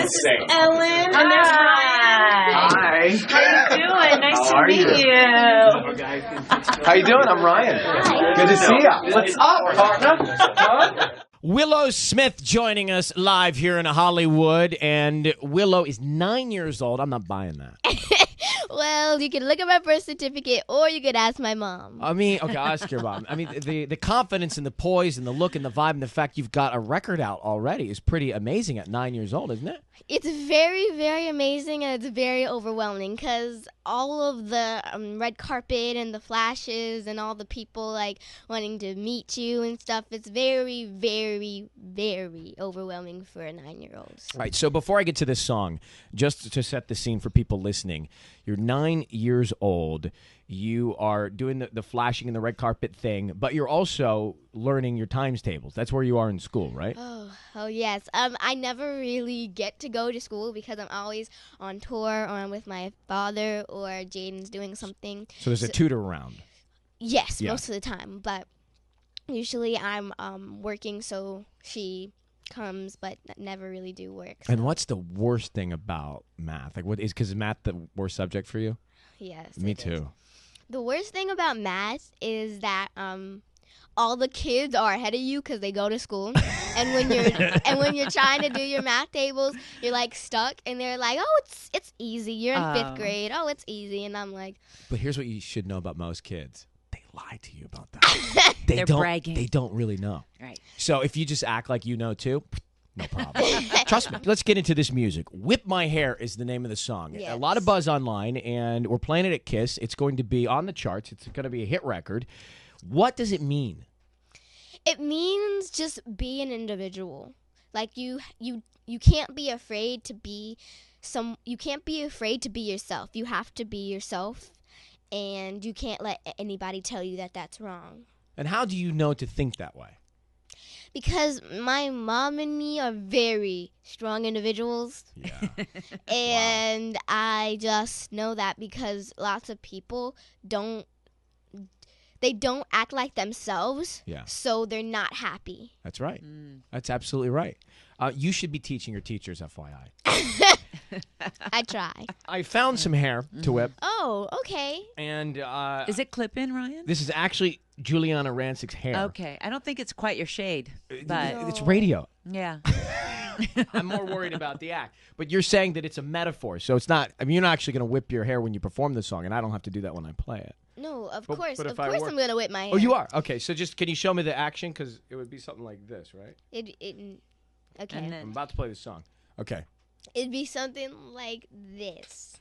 This is Ellen. And there's Ryan. Hi. How you doing? Nice to meet you. How you doing? I'm Ryan. Hi. Good to see you. What's up, partner? Huh? Willow Smith joining us live here in Hollywood, and Willow is 9 years old. I'm not buying that. Well, you can look at my birth certificate, or you could ask my mom. I mean, okay, I'll ask your mom. I mean, the confidence and the poise and the look and the vibe and the fact you've got a record out already is pretty amazing at 9 years old, isn't it? It's very, very amazing, and it's very overwhelming because all of the red carpet and the flashes and all the people like wanting to meet you and stuff. It's very, very, very overwhelming for a 9-year-old. All right, so before I get to this song, just to set the scene for people listening, you're 9 years old. You are doing the flashing and the red carpet thing, but you're also learning your times tables. That's where you are in school, right? Oh yes. I never really get to go to school because I'm always on tour or I'm with my father or Jaden's doing something. So there's a tutor around. Yes, Yeah. most of the time. But usually I'm working, so she comes, but never really do work. So. And what's the worst thing about math? Like, what is because math the worst subject for you? Yes. Me it is. too. The worst thing about math is that all the kids are ahead of you because they go to school, and when you're trying to do your math tables, you're like stuck, and they're like, "Oh, it's easy. You're in 5th grade. Oh, it's easy," and I'm like, But here's what you should know about most kids: they lie to you about that. They're bragging. They don't really know. Right. So if you just act like you know too. No problem. Trust me. Let's get into this music. Whip My Hair is the name of the song. Yes. A lot of buzz online, and we're playing it at KISS. It's going to be on the charts. It's going to be a hit record. What does it mean? it means just be an individual. Like you can't be afraid to be you can't be afraid to be yourself. You have to be yourself, and you can't let anybody tell you that that's wrong. And how do you know to think that way? Because my mom and me are very strong individuals. Yeah. And I just know that because lots of people don't act like themselves. Yeah. So they're not happy. That's right. That's absolutely right. You should be teaching your teachers, FYI. I try. I found some hair to whip. Oh, okay. And Is it clip-in, Ryan? this is actually Juliana Rancic's hair. Okay. I don't think it's quite your shade, but It's radio. yeah. I'm more worried about the act. But you're saying that it's a metaphor, so it's not. I mean, you're not actually going to whip your hair when you perform the song, and I don't have to do that when I play it. No, of But course. if Of I course were- I'm going to whip my hair. Oh, you are? Okay, so just can you show me the action? Because it would be something like this, right? Okay. And I'm then about to play the song. Okay. It'd be something like this.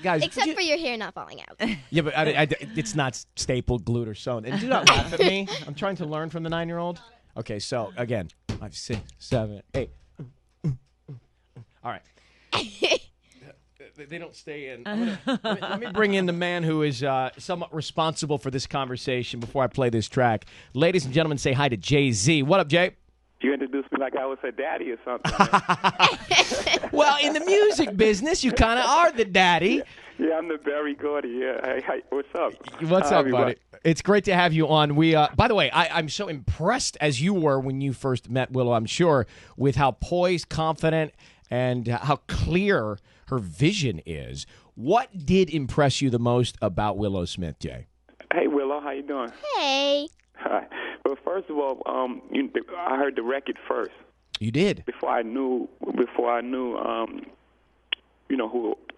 Guys, Except for your hair not falling out. yeah, but it's not stapled, glued, or sewn. And do not laugh at me. I'm trying to learn from the 9-year-old. Okay, so again, 5, 6, 7, 8. All right. They don't stay in. Let me bring in the man who is somewhat responsible for this conversation before I play this track. Ladies and gentlemen, say hi to Jay-Z. What up, Jay? You introduced me like I was her daddy or something. Well, in the music business, you kind of are the daddy. Yeah, I'm the Barry Gordy. Yeah. Hey, what's up? What's Hi, up, everybody. buddy? It's great to have you on. By the way, I'm so impressed as you were when you first met Willow, I'm sure, with how poised, confident, and how clear her vision is. What did impress you the most about Willow Smith, Jay? Hey, Willow, how you doing? Hey. Hi. Well, first of all, I heard the record first You did. before I knew,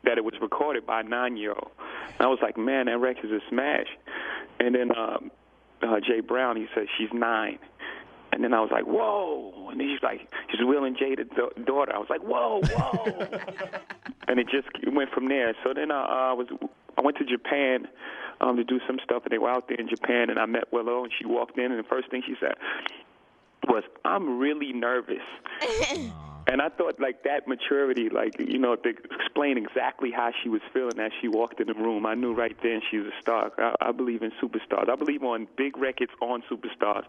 that it was recorded by a 9-year-old. And I was like, man, that record's a smash. And then Jay Brown, he said she's 9. And then I was like, whoa. And then he's like, she's Will and Jada's daughter. I was like, whoa. And it just went from there. So then I went to Japan to do some stuff, and they were out there in Japan, and I met Willow, and she walked in, and the first thing she said was, I'm really nervous. And I thought, like, that maturity, to explain exactly how she was feeling as she walked in the room, I knew right then she was a star. I believe in superstars. I believe on big records on superstars,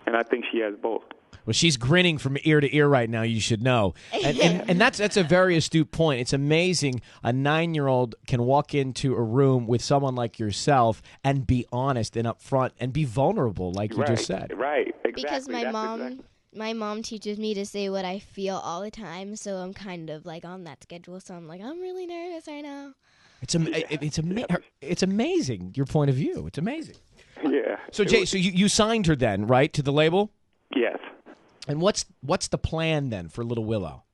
and I think she has both. Well, she's grinning from ear to ear right now, you should know. And that's a very astute point. It's amazing a 9-year-old can walk into a room with someone like yourself and be honest and upfront and be vulnerable, like you just said. Right, exactly. Because my That's mom... exactly. my mom teaches me to say what I feel all the time, so I'm kind of like on that schedule. So I'm like, I'm really nervous right now. It's amazing your point of view. It's amazing. Yeah. So Jay, so you signed her then, right, to the label? Yes. And what's the plan then for Little Willow?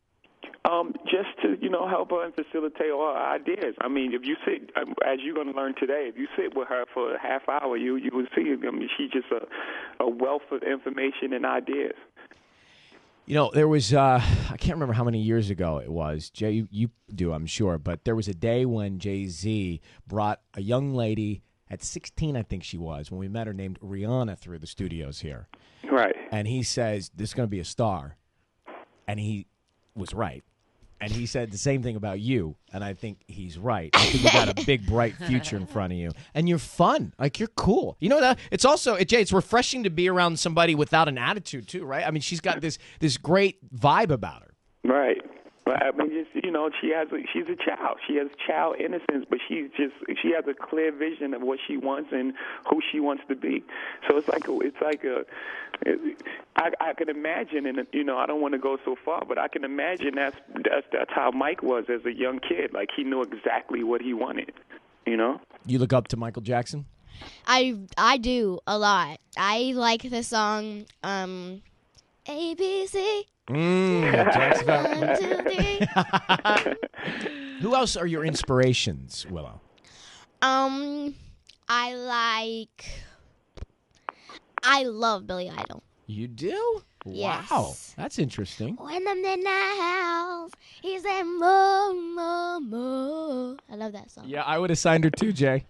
Just to, help her and facilitate all her ideas. I mean, if you sit, as you're going to learn today, if you sit with her for a half hour, you will see, she's just a wealth of information and ideas. There was, I can't remember how many years ago it was. Jay, you do, I'm sure. But there was a day when Jay-Z brought a young lady at 16, I think she was, when we met her, named Rihanna through the studios here. Right. And he says, this is going to be a star. And he was right. And he said the same thing about you, and I think he's right. I think you got a big, bright future in front of you. And you're fun. Like, you're cool. You know that? It's also, Jay, it's refreshing to be around somebody without an attitude, too, right? I mean, she's got this great vibe about her. Right. But I mean, she's a child. She has child innocence, but she has a clear vision of what she wants and who she wants to be. So I can imagine, and I don't want to go so far, but I can imagine that's how Mike was as a young kid. Like, he knew exactly what he wanted. You look up to Michael Jackson? I do a lot. I like the song ABC. Jackson. 1, 2, 3. Who else are your inspirations, Willow? I love Billy Idol. You do? Yes. Wow, that's interesting. When I'm in the house, he said, "More, more, more." I love that song. Yeah, I would have signed her too, Jay.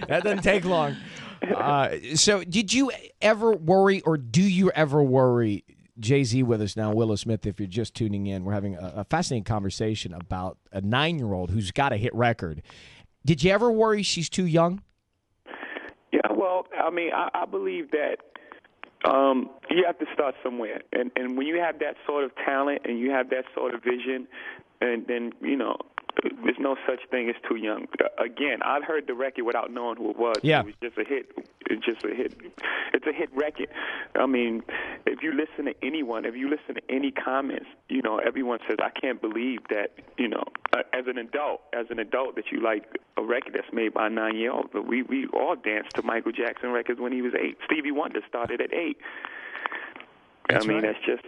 That doesn't take long. So did you ever worry, or do you ever worry, Jay-Z with us now, Willow Smith, if you're just tuning in, we're having a fascinating conversation about a 9-year-old who's got a hit record. Did you ever worry she's too young? Yeah, well, I mean, I believe that you have to start somewhere. And when you have that sort of talent and you have that sort of vision, and then, there's no such thing as too young. Again, I've heard the record without knowing who it was. Yeah. It was just a hit. It's just a hit. It's a hit record. I mean, if you listen to anyone, if you listen to any comments, everyone says, I can't believe that, as an adult that you like a record that's made by a 9-year-old. But we all danced to Michael Jackson records when he was 8. Stevie Wonder started at 8. That's I mean, right. that's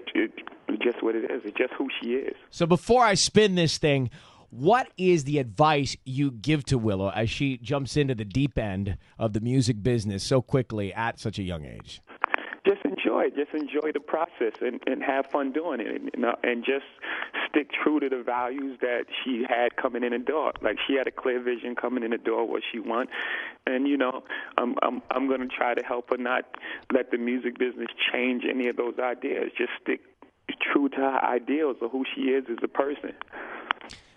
just what it is. It's just who she is. So before I spin this thing, what is the advice you give to Willow as she jumps into the deep end of the music business so quickly at such a young age? Just enjoy it. Just enjoy the process and have fun doing it, and just stick true to the values that she had coming in the door. Like, she had a clear vision coming in the door, what she wants, and I'm going to try to help her not let the music business change any of those ideas. Just stick true to her ideals of who she is as a person.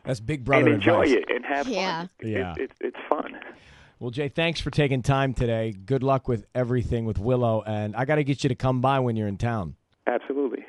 That's big brother and enjoy advice. it and have fun. Yeah. It's fun. Well, Jay, thanks for taking time today. Good luck with everything with Willow, and I got to get you to come by when you're in town. Absolutely.